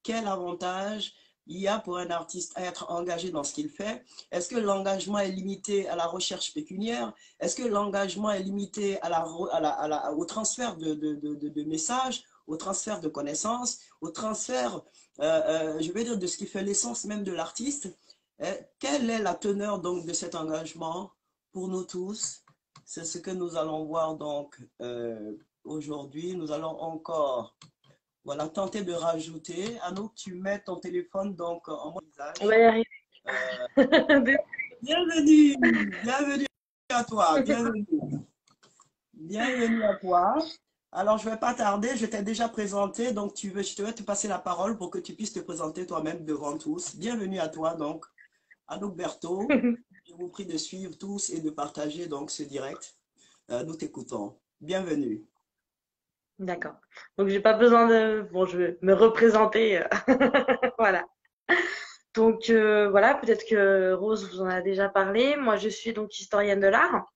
quel avantage il y a pour un artiste à être engagé dans ce qu'il fait? Est-ce que l'engagement est limité à la recherche pécuniaire? Est-ce que l'engagement est limité au transfert de messages, au transfert de connaissances, au transfert, je vais dire, de ce qui fait l'essence même de l'artiste? Quelle est la teneur donc de cet engagement pour nous tous? C'est ce que nous allons voir donc aujourd'hui. Nous allons encore voilà, tenter de rajouter. Anouk, tu mets ton téléphone donc en mode On va visage. y arriver. Euh, bienvenue, bienvenue à toi, bienvenue, bienvenue à toi. Alors, je ne vais pas tarder, je t'ai déjà présenté, donc je vais te passer la parole pour que tu puisses te présenter toi-même devant tous. Bienvenue à toi, donc, Anouk Berthaud. Je vous prie de suivre tous et de partager donc ce direct. Nous t'écoutons. Bienvenue. D'accord. Donc, j'ai pas besoin de. Bon, je vais me représenter. Voilà. Donc, voilà, peut-être que Rose vous en a déjà parlé. Moi, je suis donc historienne de l'art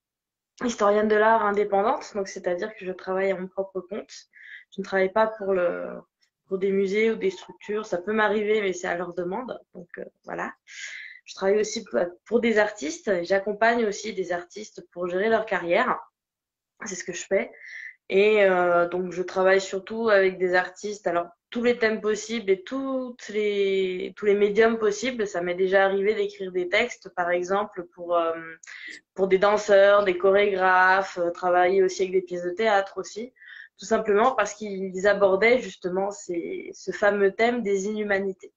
indépendante. Donc, c'est-à-dire que je travaille à mon propre compte. Je ne travaille pas pour des musées ou des structures. Ça peut m'arriver, mais c'est à leur demande. Donc, voilà. Je travaille aussi pour des artistes. J'accompagne aussi des artistes pour gérer leur carrière. C'est ce que je fais. Et donc, je travaille surtout avec des artistes, alors tous les thèmes possibles et tous les médiums possibles. Ça m'est déjà arrivé d'écrire des textes, par exemple, pour des danseurs, des chorégraphes, travailler aussi avec des pièces de théâtre aussi, tout simplement parce qu'ils abordaient justement ce fameux thème des inhumanités.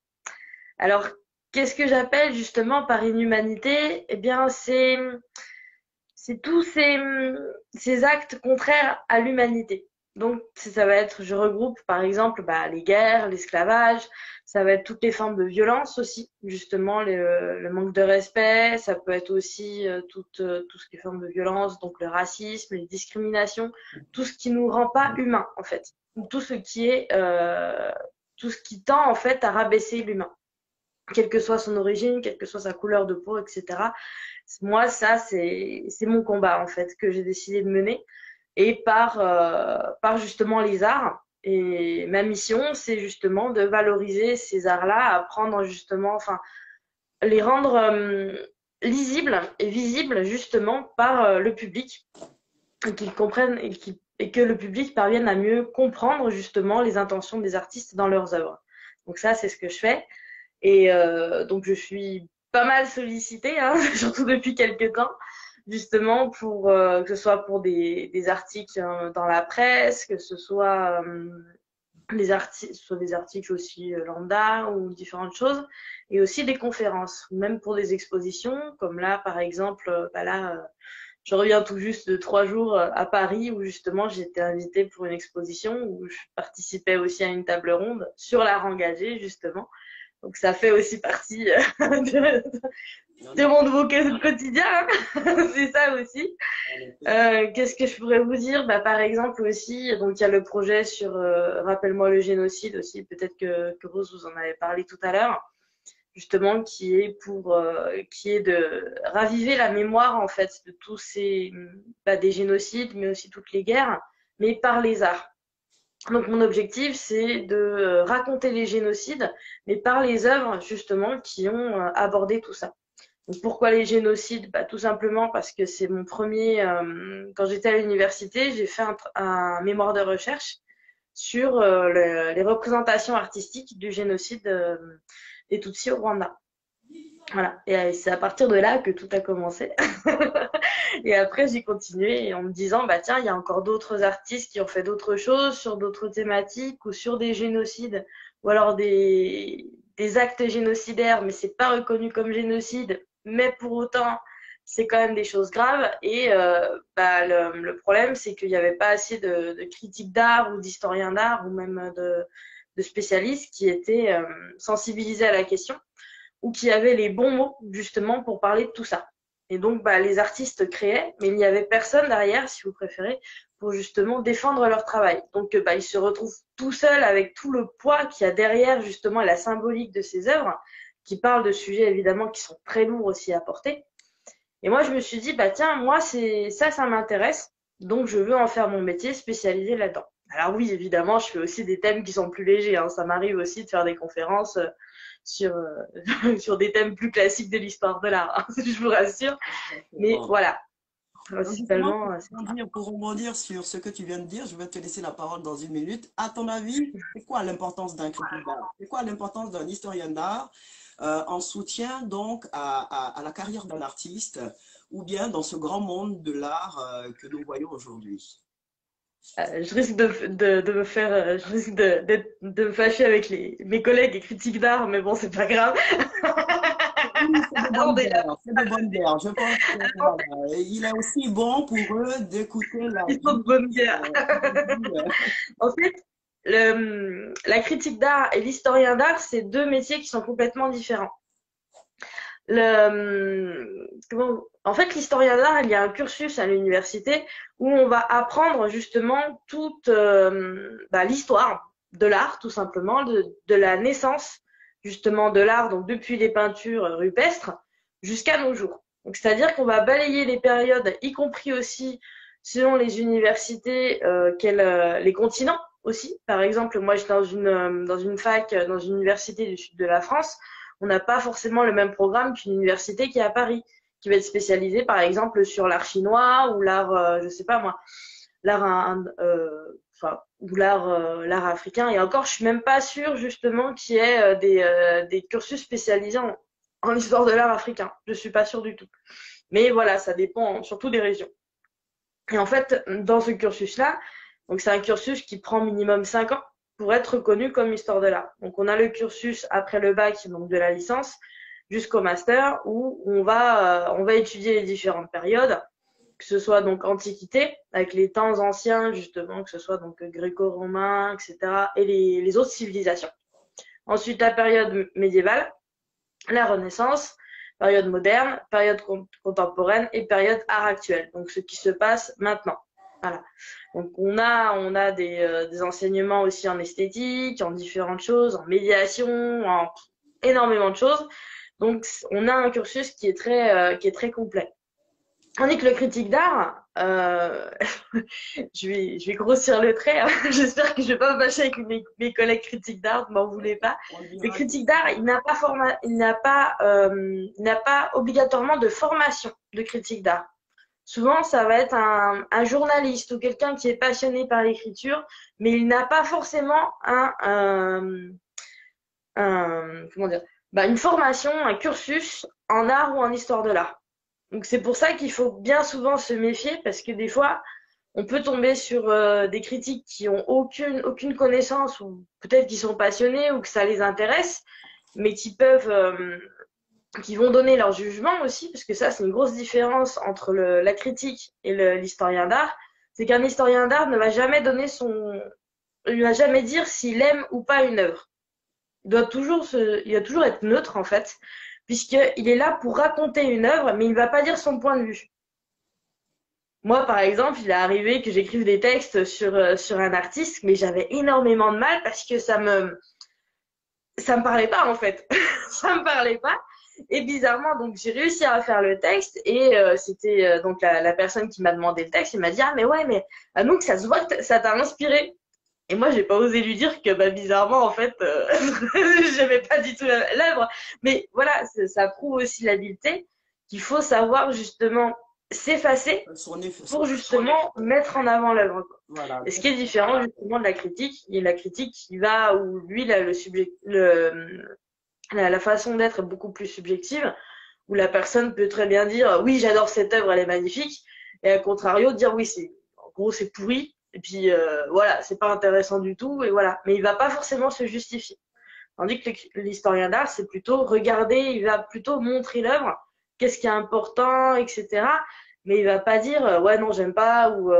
Alors, qu'est-ce que j'appelle justement par inhumanité? Eh bien, c'est tous ces actes contraires à l'humanité. Donc, ça va être, je regroupe par exemple les guerres, l'esclavage, ça va être toutes les formes de violence aussi, justement le manque de respect, ça peut être aussi tout ce qui est forme de violence, donc le racisme, les discriminations, tout ce qui nous rend pas humains en fait, tout ce qui est tout ce qui tend en fait à rabaisser l'humain, quelle que soit son origine, quelle que soit sa couleur de peau, etc. Moi, ça, c'est mon combat, en fait, que j'ai décidé de mener. Et par justement les arts. Et ma mission, c'est justement de valoriser ces arts-là, apprendre justement, enfin, les rendre lisibles et visibles justement par le public, et qu'ils comprennent et que le public parvienne à mieux comprendre justement les intentions des artistes dans leurs œuvres. Donc ça, c'est ce que je fais. Et donc, je suis pas mal sollicitée, hein, surtout depuis quelques temps, justement pour que ce soit pour des articles dans la presse, que ce soit des articles aussi lambda ou différentes choses, et aussi des conférences, même pour des expositions, comme là, par exemple, je reviens tout juste de 3 jours à Paris où justement j'ai été invitée pour une exposition où je participais aussi à une table ronde sur l'art engagé, justement. Donc ça fait aussi partie de mon nouveau quotidien, c'est ça aussi. Qu'est-ce que je pourrais vous dire? Par exemple aussi, donc il y a le projet sur Rappelle-moi le génocide aussi, peut-être que Rose vous en avait parlé tout à l'heure, justement qui est de raviver la mémoire en fait de tous ces des génocides, mais aussi toutes les guerres, mais par les arts. Donc mon objectif, c'est de raconter les génocides, mais par les œuvres justement qui ont abordé tout ça. Donc pourquoi les génocides? Tout simplement parce que c'est mon premier. Quand j'étais à l'université, j'ai fait un mémoire de recherche sur les représentations artistiques du génocide des Tutsis au Rwanda. Voilà. Et c'est à partir de là que tout a commencé. Et après, j'ai continué en me disant, tiens, il y a encore d'autres artistes qui ont fait d'autres choses sur d'autres thématiques ou sur des génocides ou alors des actes génocidaires, mais c'est pas reconnu comme génocide, mais pour autant, c'est quand même des choses graves. Et le problème, c'est qu'il n'y avait pas assez de critiques d'art ou d'historiens d'art ou même de spécialistes qui étaient sensibilisés à la question ou qui avaient les bons mots justement pour parler de tout ça. Et donc, les artistes créaient, mais il n'y avait personne derrière, si vous préférez, pour justement défendre leur travail. Donc, ils se retrouvent tout seuls avec tout le poids qu'il y a derrière justement la symbolique de ces œuvres, qui parlent de sujets évidemment qui sont très lourds aussi à porter. Et moi, je me suis dit, tiens, moi, ça m'intéresse, donc je veux en faire mon métier spécialisé là-dedans. Alors oui, évidemment, je fais aussi des thèmes qui sont plus légers, hein. Ça m'arrive aussi de faire des conférences sur, sur des thèmes plus classiques de l'histoire de l'art, hein, je vous rassure. Mais Exactement. voilà, Donc justement, principalement, c'est ça. pour rebondir sur ce que tu viens de dire, je vais te laisser la parole dans une minute. À ton avis, c'est quoi l'importance d'un critique d'art? C'est quoi l'importance d'un historien d'art en soutien donc à la carrière d'un artiste ou bien dans ce grand monde de l'art que nous voyons aujourd'hui? Je risque de me faire, je risque de me fâcher avec mes collègues et critiques d'art, mais bon, c'est pas grave. Oui, c'est de On bonne est là, guerre, c'est de bonne guerre. Je pense que voilà, il est aussi bon pour eux d'écouter ils sont de l'avis bonne guerre. d'avis, En fait, la critique d'art et l'historien d'art, c'est deux métiers qui sont complètement différents. En fait, l'historien d'art, il y a un cursus à l'université où on va apprendre justement toute l'histoire de l'art, tout simplement, de la naissance justement de l'art, donc depuis les peintures rupestres jusqu'à nos jours. Donc, c'est-à-dire qu'on va balayer les périodes, y compris aussi selon les universités, les continents aussi. Par exemple, moi, j'étais dans une fac, dans une université du sud de la France. On n'a pas forcément le même programme qu'une université qui est à Paris, qui va être spécialisée par exemple sur l'art chinois ou l'art, je sais pas moi, l'art africain. Et encore, je suis même pas sûre justement qu'il y ait des cursus spécialisés en histoire de l'art africain. Je suis pas sûre du tout. Mais voilà, ça dépend surtout des régions. Et en fait, dans ce cursus-là, donc c'est un cursus qui prend minimum 5 ans pour être reconnu comme histoire de l'art. Donc on a le cursus après le bac, donc de la licence, jusqu'au master, où on va étudier les différentes périodes, que ce soit donc Antiquité, avec les temps anciens justement, que ce soit donc gréco-romain, etc., et les autres civilisations. Ensuite, la période médiévale, la Renaissance, période moderne, période contemporaine et période art actuel. Donc ce qui se passe maintenant. Voilà. Donc on a des enseignements aussi en esthétique, en différentes choses, en médiation, en énormément de choses. Donc on a un cursus qui est très complet. Tandis que le critique d'art, je vais grossir le trait, hein. J'espère que je vais pas me fâcher avec mes collègues critiques d'art, ne m'en voulez pas. on Le dira que critique d'art, il n'a pas obligatoirement de formation de critique d'art. Souvent, ça va être un journaliste ou quelqu'un qui est passionné par l'écriture, mais il n'a pas forcément comment dire, une formation, un cursus en art ou en histoire de l'art. Donc c'est pour ça qu'il faut bien souvent se méfier parce que des fois, on peut tomber sur des critiques qui ont aucune connaissance ou peut-être qui sont passionnés ou que ça les intéresse, mais qui vont donner leur jugement aussi, parce que ça, c'est une grosse différence entre la critique et l'historien d'art. C'est qu'un historien d'art ne va jamais il va jamais dire s'il aime ou pas une œuvre. Il doit toujours être neutre en fait, puisqu'il est là pour raconter une œuvre, mais il ne va pas dire son point de vue. Moi, par exemple, il est arrivé que j'écrive des textes sur un artiste, mais j'avais énormément de mal parce que ça me parlait pas en fait. Ça me parlait pas. Et bizarrement, donc j'ai réussi à faire le texte et c'était donc la personne qui m'a demandé le texte, il m'a dit ah mais ouais mais donc ça se voit que ça t'a inspiré. Et moi j'ai pas osé lui dire que bizarrement en fait j'aimais pas du tout l'œuvre. Mais voilà, ça prouve aussi l'habileté qu'il faut savoir justement s'effacer pour justement mettre en avant l'œuvre. voilà. Et ce qui est différent justement de la critique, il y a la critique qui va où lui là, la façon d'être est beaucoup plus subjective, où la personne peut très bien dire oui j'adore cette œuvre, elle est magnifique, et à contrario dire oui en gros c'est pourri, et puis voilà c'est pas intéressant du tout, et voilà. Mais il va pas forcément se justifier. Tandis que l'historien d'art c'est plutôt regarder, il va plutôt montrer l'œuvre, qu'est-ce qui est important, etc. Mais il va pas dire ouais non j'aime pas ou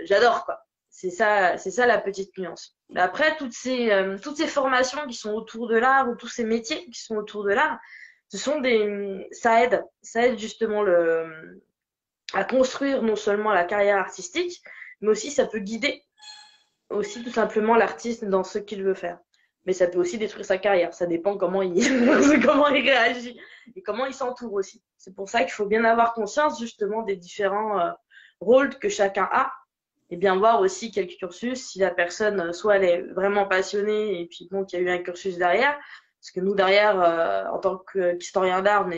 j'adore quoi. C'est ça la petite nuance. Mais après, toutes ces formations qui sont autour de l'art ou tous ces métiers qui sont autour de l'art, ça aide justement à construire non seulement la carrière artistique, mais aussi ça peut guider aussi tout simplement l'artiste dans ce qu'il veut faire. Mais ça peut aussi détruire sa carrière. Ça dépend comment comment il réagit et comment il s'entoure aussi. C'est pour ça qu'il faut bien avoir conscience justement des différents rôles que chacun a et bien voir aussi quelques cursus, si la personne, soit elle est vraiment passionnée, et puis bon, qu'il y a eu un cursus derrière, parce que nous, derrière, en tant qu'historien d'art,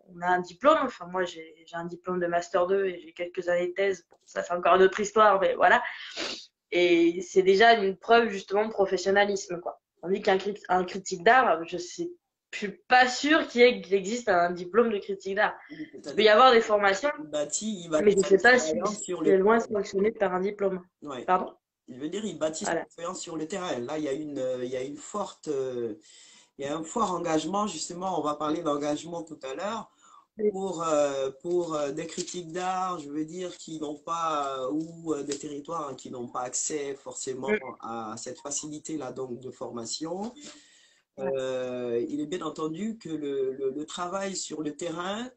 on a un diplôme, enfin moi j'ai un diplôme de Master 2 et j'ai quelques années de thèse, bon, ça c'est encore une autre histoire, mais voilà, et c'est déjà une preuve justement de professionnalisme, quoi. Tandis un critique d'art, je suis pas sûre qu'il existe un diplôme de critique d'art. Il peut C'est-à-dire y avoir des formations, il mais bâtit je ne son sais pas si expérience sur c'est le loin terrain. sanctionné par un diplôme. Ouais. Pardon? Il veut dire, il bâtit son Voilà. expérience sur le terrain. Là, il y a un fort engagement, justement, on va parler d'engagement tout à l'heure, pour des critiques d'art, je veux dire, qui n'ont pas, ou des territoires, hein, qui n'ont pas accès forcément Mm. à cette facilité-là donc de formation. Ouais. Il est bien entendu que le travail sur le terrain,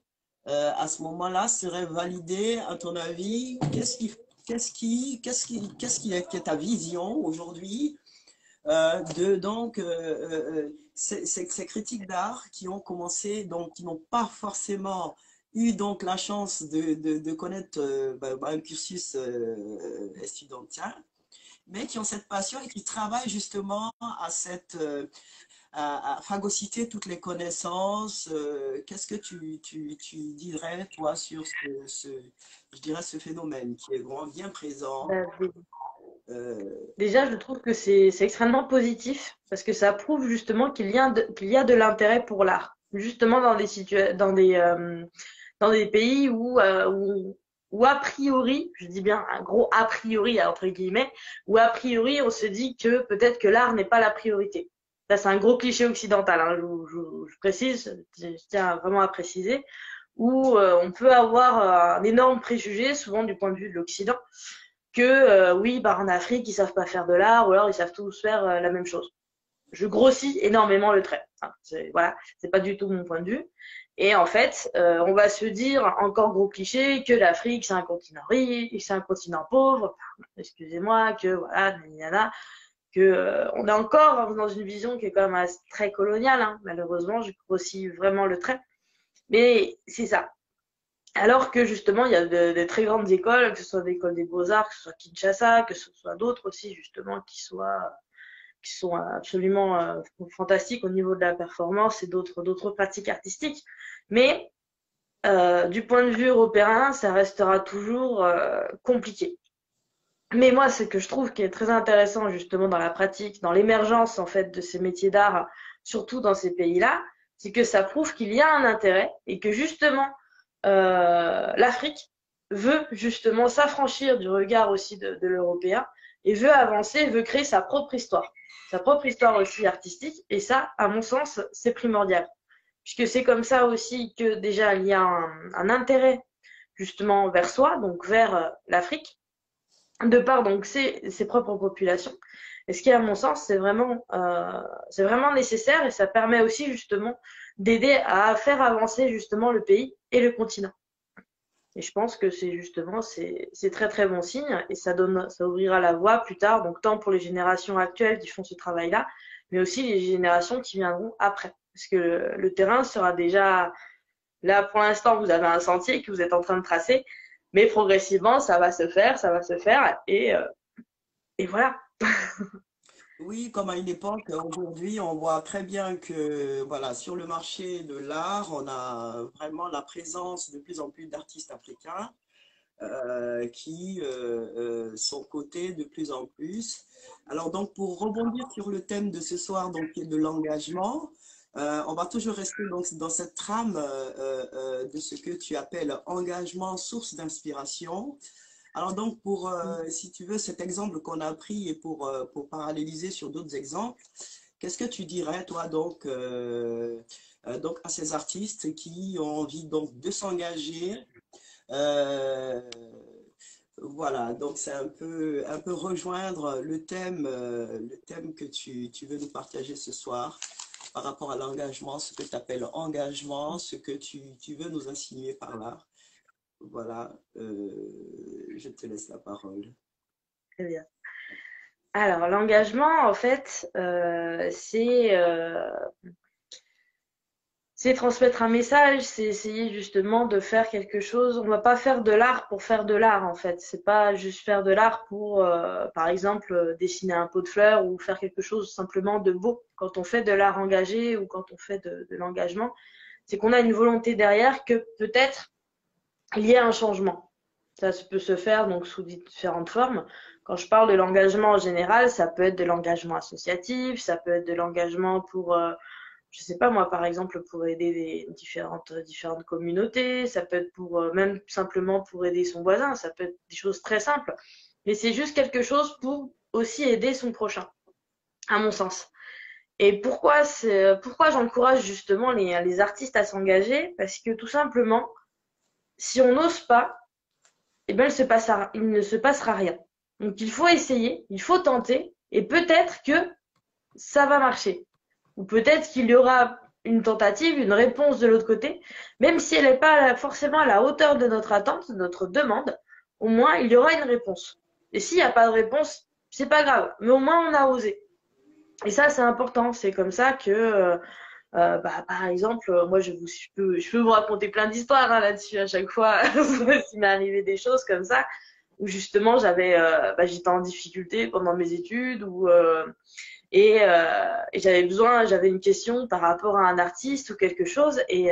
à ce moment-là, serait validé, à ton avis. Qu'est-ce qui est ta vision aujourd'hui de donc ces critiques d'art qui ont commencé, donc qui n'ont pas forcément eu donc la chance de connaître un cursus estudiantin, mais qui ont cette passion et qui travaillent justement à phagocyter toutes les connaissances. Qu'est-ce que tu dirais, toi, sur je dirais, ce phénomène qui est vraiment bien présent? Bah, euh, déjà, je trouve que c'est extrêmement positif parce que ça prouve justement qu'il y a de l'intérêt pour l'art. Justement dans des pays où a priori, je dis bien un gros a priori entre guillemets, où a priori on se dit que peut-être que l'art n'est pas la priorité. Ça, c'est un gros cliché occidental, hein, je précise, je tiens vraiment à préciser, où on peut avoir un énorme préjugé, souvent du point de vue de l'Occident, que oui, bah, en Afrique, ils savent pas faire de l'art, ou alors ils savent tous faire la même chose. Je grossis énormément le trait. Enfin, voilà, c'est pas du tout mon point de vue. Et en fait, on va se dire, encore gros cliché, que l'Afrique c'est un continent riche, c'est un continent pauvre. Excusez-moi, que voilà, nanana, que on est encore dans une vision qui est quand même très coloniale. Hein. Malheureusement, je grossis vraiment le trait. Mais c'est ça. Alors que justement, il y a de très grandes écoles, que ce soit l'école des beaux-arts, que ce soit Kinshasa, que ce soit d'autres aussi, justement, qui sont absolument fantastiques au niveau de la performance et d'autres pratiques artistiques. Mais du point de vue européen, ça restera toujours compliqué. Mais moi, ce que je trouve qui est très intéressant justement dans la pratique, dans l'émergence en fait de ces métiers d'art, surtout dans ces pays-là, c'est que ça prouve qu'il y a un intérêt et que justement l'Afrique veut justement s'affranchir du regard aussi de l'Européen et veut avancer, veut créer sa propre histoire aussi artistique. Et ça, à mon sens, c'est primordial, puisque c'est comme ça aussi que déjà il y a un intérêt justement vers soi, donc vers l'Afrique de par donc ses propres populations. Et ce qui, à mon sens, c'est vraiment nécessaire et ça permet aussi justement d'aider à faire avancer justement le pays et le continent. Et je pense que c'est très très bon signe et ça ouvrira la voie plus tard, donc tant pour les générations actuelles qui font ce travail-là, mais aussi les générations qui viendront après. Parce que le terrain sera déjà là pour l'instant, vous avez un sentier que vous êtes en train de tracer, mais progressivement, ça va se faire et voilà. Oui, comme à une époque, aujourd'hui, on voit très bien que voilà, sur le marché de l'art, on a vraiment la présence de plus en plus d'artistes africains qui sont cotés de plus en plus. Alors donc, pour rebondir sur le thème de ce soir, donc qui est de l'engagement, on va toujours rester donc dans cette trame de ce que tu appelles engagement, source d'inspiration. Alors donc, si tu veux, cet exemple qu'on a pris et pour paralléliser sur d'autres exemples, qu'est-ce que tu dirais, toi, donc à ces artistes qui ont envie donc de s'engager? euh, voilà, donc c'est un peu rejoindre le thème que tu veux nous partager ce soir par rapport à l'engagement, ce que tu appelles engagement, ce que tu veux nous insinuer par là. Voilà, je te laisse la parole. Très bien. Alors, l'engagement, en fait, c'est transmettre un message, c'est essayer justement de faire quelque chose. On va pas faire de l'art pour faire de l'art en fait. C'est pas juste faire de l'art pour, par exemple, dessiner un pot de fleurs ou faire quelque chose simplement de beau. Quand on fait de l'art engagé ou quand on fait de l'engagement, c'est qu'on a une volonté derrière que peut-être il y ait un changement. Ça peut se faire donc sous différentes formes. Quand je parle de l'engagement en général, ça peut être de l'engagement associatif, ça peut être de l'engagement pour je sais pas moi, par exemple, pour aider des différentes communautés, ça peut être pour même simplement pour aider son voisin, ça peut être des choses très simples. Mais c'est juste quelque chose pour aussi aider son prochain, à mon sens. Et pourquoi j'encourage justement les artistes à s'engager? Parce que tout simplement, si on n'ose pas, eh ben, il ne se passera rien. Donc il faut essayer, il faut tenter, et peut-être que ça va marcher. Ou peut-être qu'il y aura une tentative, une réponse de l'autre côté, même si elle n'est pas forcément à la hauteur de notre attente, de notre demande, au moins il y aura une réponse. Et s'il n'y a pas de réponse, c'est pas grave, mais au moins on a osé. Et ça, c'est important. C'est comme ça que, par exemple, moi, je peux vous raconter plein d'histoires hein, là-dessus à chaque fois. Il m'est arrivé des choses comme ça où justement j'étais en difficulté pendant mes études et j'avais une question par rapport à un artiste ou quelque chose et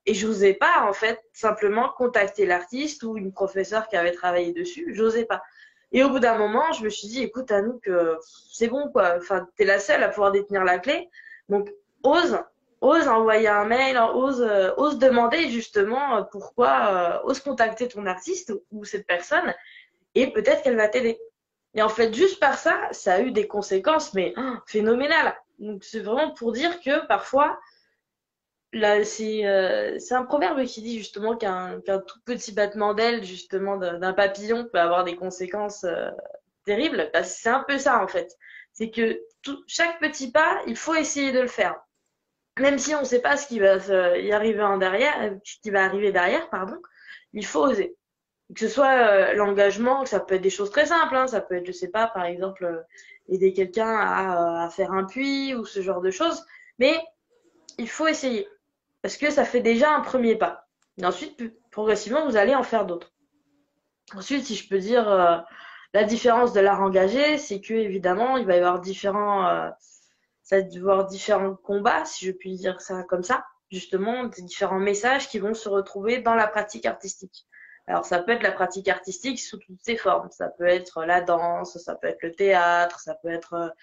j'osais pas en fait simplement contacter l'artiste ou une professeure qui avait travaillé dessus, j'osais pas. Et au bout d'un moment, je me suis dit, écoute Anouk, c'est bon quoi, enfin t'es la seule à pouvoir détenir la clé, donc ose, ose envoyer un mail, ose demander justement ose contacter ton artiste ou cette personne et peut-être qu'elle va t'aider. Et en fait, juste par ça, ça a eu des conséquences, mais phénoménales. Donc, c'est vraiment pour dire que parfois, là, c'est un proverbe qui dit justement qu'un tout petit battement d'aile, justement, d'un papillon peut avoir des conséquences terribles. Bah, c'est un peu ça, en fait. C'est que chaque petit pas, il faut essayer de le faire. Même si on ne sait pas ce qui va y arriver en derrière, ce qui va arriver derrière, pardon, il faut oser. Que ce soit l'engagement, ça peut être des choses très simples, hein, ça peut être, je sais pas, par exemple, aider quelqu'un à faire un puits ou ce genre de choses, mais il faut essayer parce que ça fait déjà un premier pas. Et ensuite, progressivement, vous allez en faire d'autres. Ensuite, si je peux dire la différence de l'art engagé, c'est que évidemment, il va y avoir ça va y avoir différents combats, si je puis dire ça comme ça, justement, des différents messages qui vont se retrouver dans la pratique artistique. Alors, ça peut être la pratique artistique sous toutes ses formes. Ça peut être la danse, ça peut être le théâtre, ça peut être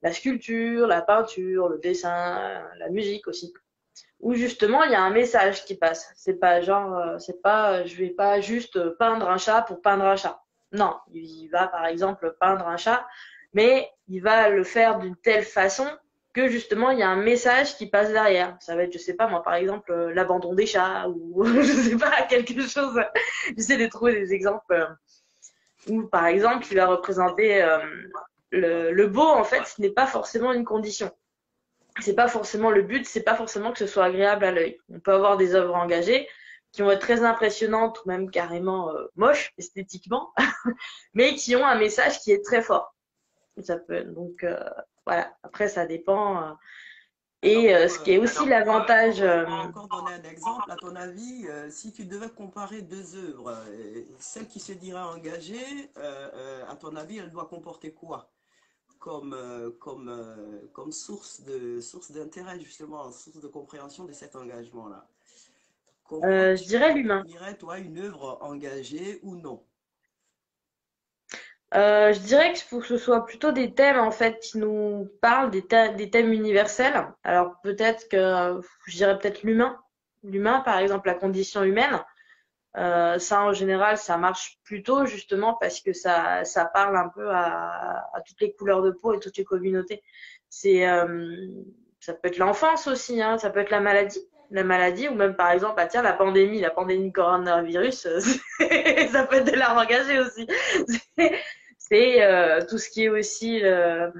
la sculpture, la peinture, le dessin, la musique aussi. Où justement, il y a un message qui passe. C'est pas genre, je vais pas juste peindre un chat pour peindre un chat. Non, il va par exemple peindre un chat, mais il va le faire d'une telle façon que justement il y a un message qui passe derrière. Ça va être, je sais pas moi, par exemple l'abandon des chats ou je sais pas quelque chose. J'essaie de trouver des exemples où par exemple il va représenter le beau en fait, ce n'est pas forcément une condition. C'est pas forcément le but, c'est pas forcément que ce soit agréable à l'œil. On peut avoir des œuvres engagées qui vont être très impressionnantes ou même carrément moches esthétiquement, mais qui ont un message qui est très fort. Ça peut donc voilà. Après ça dépend. Et ce qui est aussi l'avantage. On va encore donner un exemple. À ton avis, si tu devais comparer deux œuvres, celle qui se dirait engagée, à ton avis, elle doit comporter quoi comme source d'intérêt, justement, source de compréhension de cet engagement-là? Comment Je tu dirais l'humain. définirais, toi, une œuvre engagée ou non? Je dirais qu'il faut que ce soit plutôt des thèmes en fait qui nous parlent, des thèmes universels. Alors peut-être que je dirais peut-être l'humain par exemple la condition humaine. Ça en général ça marche plutôt justement parce que ça parle un peu à toutes les couleurs de peau et toutes les communautés. C'est ça peut être l'enfance aussi, hein, ça peut être la maladie ou même par exemple bah tiens la pandémie coronavirus, ça peut être de l'art engagé aussi. C'est tout ce qui est aussi la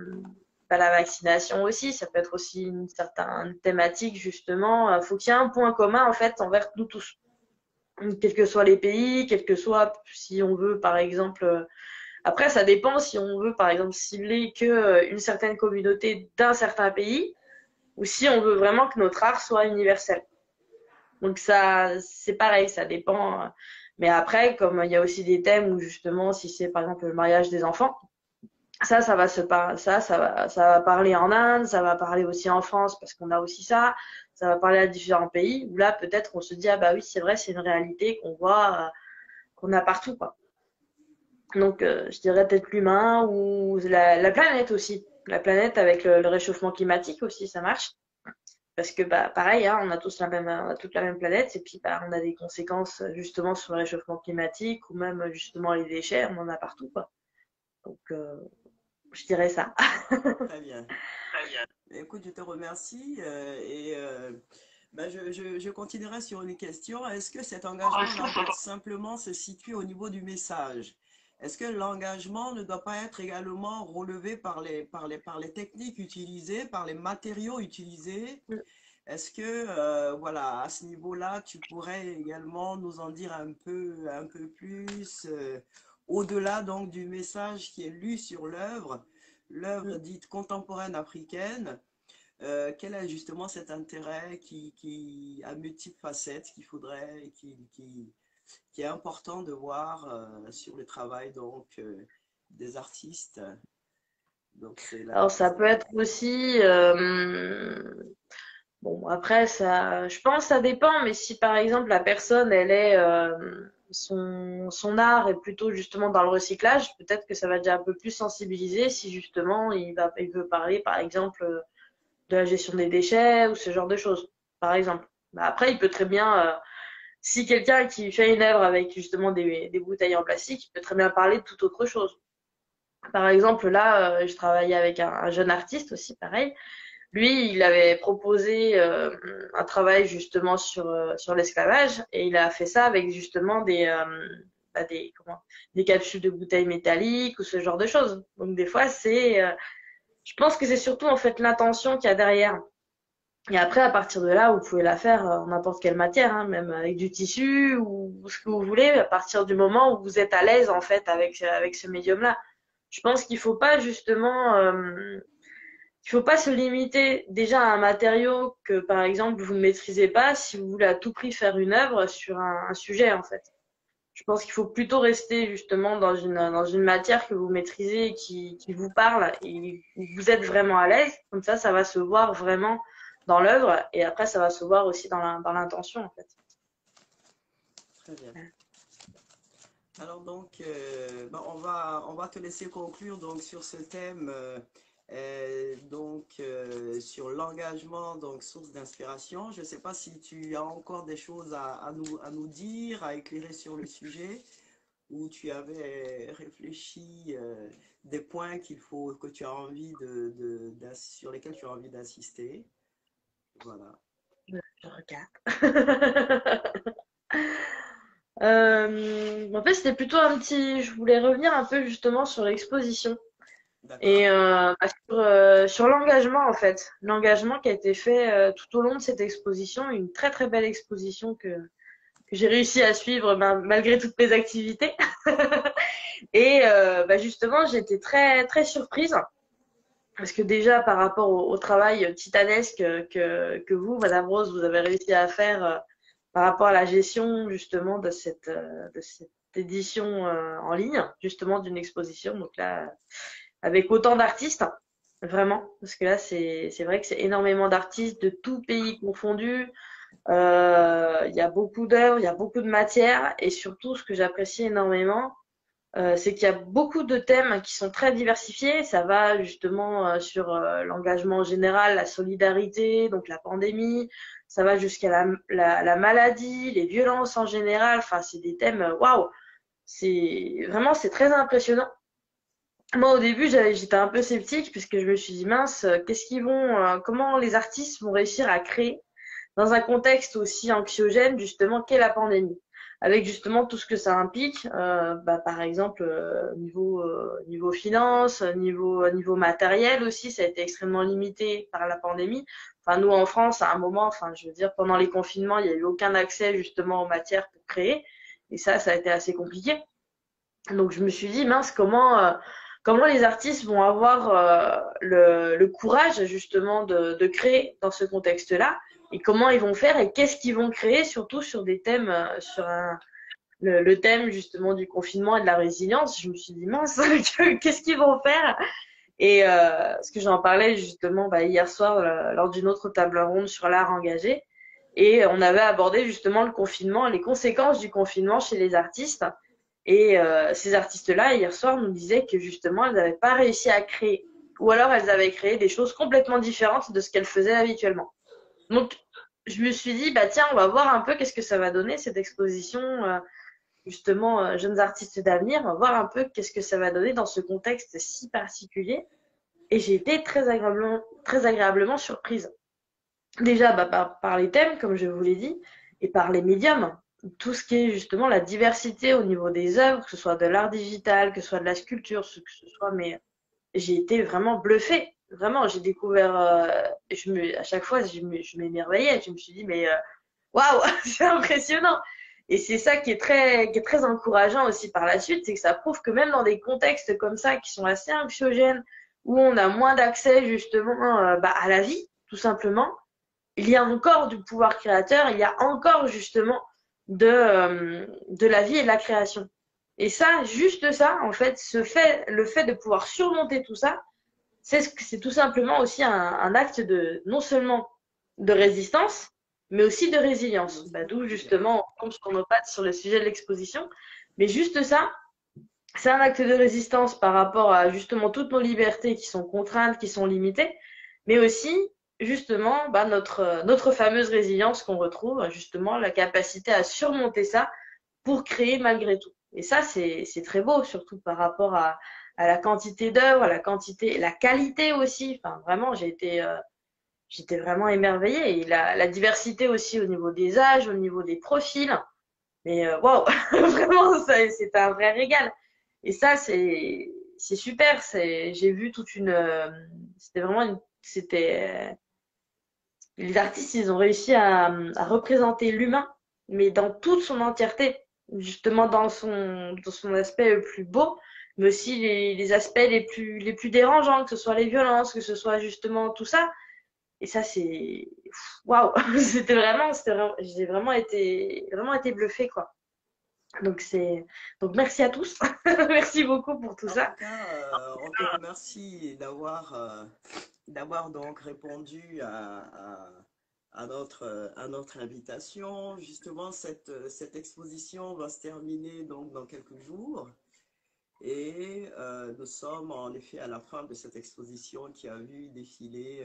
vaccination aussi, ça peut être aussi une certaine thématique justement. Faut qu'il y ait un point commun en fait envers nous tous, quels que soient les pays, quel que soit si on veut par exemple. Après, ça dépend si on veut par exemple cibler que une certaine communauté d'un certain pays ou si on veut vraiment que notre art soit universel. Donc ça, c'est pareil, ça dépend. Mais après, comme il y a aussi des thèmes où justement, si c'est par exemple le mariage des enfants, ça va ça va parler en Inde, ça va parler aussi en France parce qu'on a aussi ça. Ça va parler à différents pays où là, peut-être, on se dit, ah bah oui, c'est vrai, c'est une réalité qu'on voit, qu'on a partout, quoi. Donc, je dirais peut-être l'humain ou la planète aussi. La planète avec le réchauffement climatique aussi, ça marche. Parce que bah pareil, hein, on a toute la même planète et puis bah on a des conséquences justement sur le réchauffement climatique ou même justement les déchets, on en a partout quoi. Donc je dirais ça. Très bien. Écoute, je te remercie ben, je continuerai sur une question. Est-ce que cet engagement va simplement se situer au niveau du message? Est-ce que l'engagement ne doit pas être également relevé par les techniques utilisées, par les matériaux utilisés? Est-ce que, voilà, à ce niveau-là, tu pourrais également nous en dire un peu plus, au-delà donc du message qui est lu sur l'œuvre, l'œuvre dite contemporaine africaine, quel est justement cet intérêt qui a multiples facettes qu'il faudrait, qui est important de voir sur le travail donc des artistes. Donc c'est Alors là. ça peut être aussi bon après ça je pense que ça dépend mais si par exemple la personne elle est son art est plutôt justement dans le recyclage, peut-être que ça va déjà un peu plus sensibiliser si justement il veut parler par exemple de la gestion des déchets ou ce genre de choses, par exemple. Bah, après, il peut très bien, si quelqu'un qui fait une œuvre avec justement des bouteilles en plastique, il peut très bien parler de toute autre chose. Par exemple, là, je travaillais avec un jeune artiste aussi, pareil. Lui, il avait proposé un travail justement sur l'esclavage et il a fait ça avec justement des capsules de bouteilles métalliques ou ce genre de choses. Donc des fois, je pense que c'est surtout en fait l'intention qu'il y a derrière. Et après, à partir de là, vous pouvez la faire en n'importe quelle matière, hein, même avec du tissu ou ce que vous voulez, à partir du moment où vous êtes à l'aise en fait avec ce médium-là. Je pense qu'il faut pas justement, il faut pas se limiter déjà à un matériau que par exemple vous ne maîtrisez pas si vous voulez à tout prix faire une œuvre sur un sujet en fait. Je pense qu'il faut plutôt rester justement dans une matière que vous maîtrisez et qui vous parle et où vous êtes vraiment à l'aise. Comme ça va se voir vraiment dans l'œuvre et après, ça va se voir aussi dans l'intention, en fait. Très bien. Alors donc, ben, on va te laisser conclure donc sur ce thème, sur l'engagement, donc source d'inspiration. Je ne sais pas si tu as encore des choses à nous dire, à éclairer sur le sujet, ou tu avais réfléchi des points que tu as envie sur lesquels tu as envie d'insister. Voilà. Je regarde. En fait, c'était plutôt je voulais revenir un peu justement sur l'exposition et D'accord. sur l'engagement en fait, l'engagement qui a été fait tout au long de cette exposition, une très très belle exposition que j'ai réussi à suivre malgré toutes mes activités. Et bah justement, j'étais très très surprise parce que déjà par rapport au travail titanesque que vous, Madame Rose, vous avez réussi à faire par rapport à la gestion justement de cette édition en ligne, justement d'une exposition. Donc là, avec autant d'artistes, vraiment, parce que là c'est vrai que c'est énormément d'artistes de tout pays confondus. Il y a beaucoup d'œuvres, il y a beaucoup de matières et surtout ce que j'apprécie énormément, c'est qu'il y a beaucoup de thèmes qui sont très diversifiés. Ça va justement sur l'engagement général, la solidarité, donc la pandémie. Ça va jusqu'à la maladie, les violences en général. Enfin, c'est des thèmes, waouh! C'est très impressionnant. Moi, au début, j'étais un peu sceptique puisque je me suis dit, mince, comment les artistes vont réussir à créer dans un contexte aussi anxiogène, justement, qu'est la pandémie, avec justement tout ce que ça implique, bah, par exemple, niveau finance, niveau matériel aussi, ça a été extrêmement limité par la pandémie. Enfin, nous, en France, à un moment, enfin, je veux dire, pendant les confinements, il n'y a eu aucun accès justement aux matières pour créer, et ça a été assez compliqué. Donc, je me suis dit, mince, comment les artistes vont avoir le courage justement de créer dans ce contexte-là et comment ils vont faire et qu'est-ce qu'ils vont créer surtout sur des thèmes, le thème justement du confinement et de la résilience. Je me suis dit mince, qu'est-ce qu'ils vont faire? Et parce que j'en parlais justement hier soir lors d'une autre table ronde sur l'art engagé et on avait abordé justement le confinement, les conséquences du confinement chez les artistes. Et ces artistes-là, hier soir, nous disaient que justement, elles n'avaient pas réussi à créer, ou alors elles avaient créé des choses complètement différentes de ce qu'elles faisaient habituellement. Donc, je me suis dit, bah tiens, on va voir un peu qu'est-ce que ça va donner cette exposition, justement, jeunes artistes d'avenir. On va voir un peu qu'est-ce que ça va donner dans ce contexte si particulier. Et j'ai été très agréablement surprise. Déjà, par les thèmes, comme je vous l'ai dit, et par les médiums. Tout ce qui est justement la diversité au niveau des œuvres, que ce soit de l'art digital, que ce soit de la sculpture, que ce soit, mais j'ai été vraiment bluffée. Vraiment, j'ai découvert, à chaque fois, je m'émerveillais. Je me suis dit, mais waouh, c'est impressionnant. Et c'est ça qui est très encourageant aussi par la suite, c'est que ça prouve que même dans des contextes comme ça, qui sont assez anxiogènes, où on a moins d'accès justement à la vie, tout simplement, il y a encore du pouvoir créateur, il y a encore justement de la vie et de la création. Et ça, juste ça, en fait, le fait de pouvoir surmonter tout ça, c'est tout simplement aussi un acte de, non seulement de résistance, mais aussi de résilience. D'où justement, on tombe sur nos pattes sur le sujet de l'exposition. Mais juste ça, c'est un acte de résistance par rapport à justement toutes nos libertés qui sont contraintes, qui sont limitées, mais aussi justement notre fameuse résilience qu'on retrouve, justement la capacité à surmonter ça pour créer malgré tout. Et ça, c'est très beau, surtout par rapport à la quantité d'œuvres, à la quantité, la qualité aussi. Enfin, vraiment, j'étais vraiment émerveillée. Et la diversité aussi au niveau des âges, au niveau des profils. Mais waouh, vraiment, c'est un vrai régal. Et ça, c'est super. J'ai vu toute une, c'était vraiment c'était les artistes, ils ont réussi à représenter l'humain, mais dans toute son entièreté, justement dans son aspect le plus beau, mais aussi les aspects les plus dérangeants, que ce soit les violences, que ce soit justement tout ça. Et ça, c'est waouh, j'ai vraiment été bluffée, quoi. Donc donc merci à tous, merci beaucoup pour tout En ça. tout cas, on te remercie d'avoir donc répondu à notre invitation. Justement, cette exposition va se terminer donc dans quelques jours. Et nous sommes en effet à la fin de cette exposition qui a vu défiler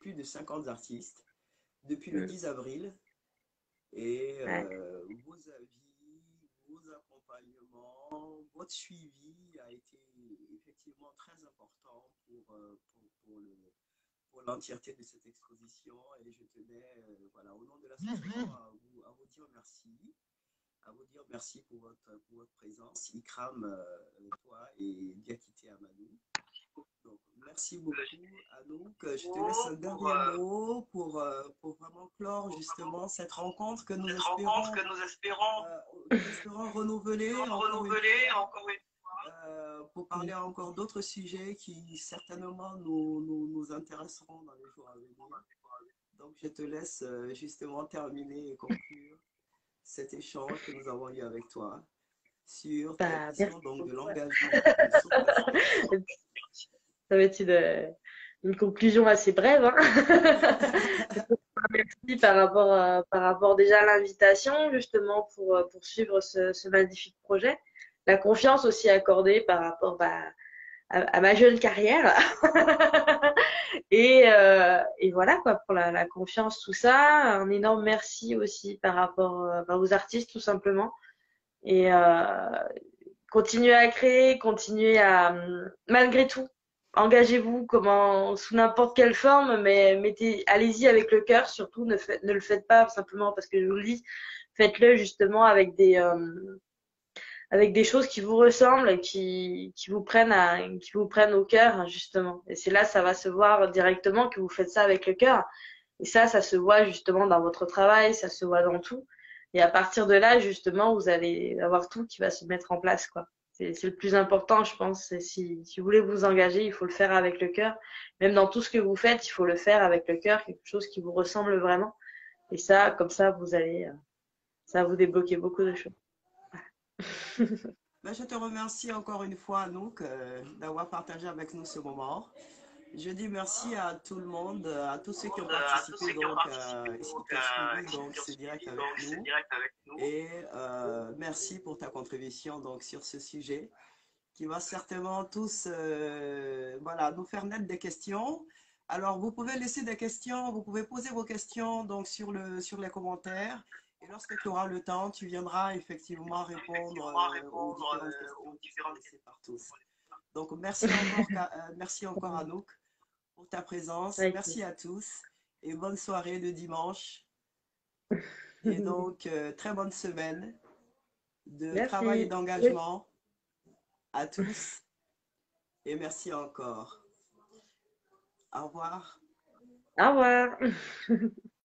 plus de 50 artistes depuis le Mm. 10 avril. Et Ouais. vos avis, vos accompagnements, votre suivi a été effectivement très important pour l'entièreté de cette exposition. Et je tenais, voilà, au nom de l'association, à vous dire merci. À vous dire merci pour votre présence, Ikram, toi et Diakité Amadou. Donc, merci beaucoup, Anouk. Je te laisse un dernier mot pour vraiment clore justement cette rencontre que nous espérons renouveler encore une fois, pour parler encore d'autres sujets qui certainement nous intéresseront dans les jours à venir. Donc, je te laisse justement terminer et conclure cet échange que nous avons eu avec toi sur ta vision Merci donc de beaucoup. l'engagement et de s'auto-expression. Ça va être une conclusion assez brève, hein. Merci par rapport déjà à l'invitation, justement, pour poursuivre ce magnifique projet. La confiance aussi accordée par rapport à ma jeune carrière. Et voilà, quoi, pour la confiance, tout ça. Un énorme merci aussi par rapport aux artistes, tout simplement. Et continuez à créer, continuez à, malgré tout, engagez-vous sous n'importe quelle forme, mais allez-y avec le cœur, surtout, ne le faites pas simplement parce que je vous le dis, faites-le justement avec des choses qui vous ressemblent et qui vous prennent au cœur, hein, justement. Et c'est là, ça va se voir directement que vous faites ça avec le cœur. Et ça se voit justement dans votre travail, ça se voit dans tout. Et à partir de là, justement, vous allez avoir tout qui va se mettre en place, quoi. C'est le plus important, je pense. Si vous voulez vous engager, il faut le faire avec le cœur. Même dans tout ce que vous faites, il faut le faire avec le cœur, quelque chose qui vous ressemble vraiment. Et ça, comme ça, ça va vous débloquer beaucoup de choses. Ben, je te remercie encore une fois, Anouk, d'avoir partagé avec nous ce moment. Je dis merci à tout le monde, à tous ceux qui ont participé donc, et qui ont suivi donc ce direct avec nous. Et merci pour ta contribution donc sur ce sujet qui va certainement tous voilà, nous faire naître des questions. Alors, vous pouvez laisser des questions, vous pouvez poser vos questions donc, sur les commentaires. Et lorsque tu auras le temps, tu viendras effectivement répondre aux différentes questions qui seront laissées par tous. Donc, merci encore Anouk pour ta présence. Avec Merci à tous et bonne soirée de dimanche. Et donc, très bonne semaine de travail et Merci. d'engagement à tous. Et merci encore. Au revoir. Au revoir.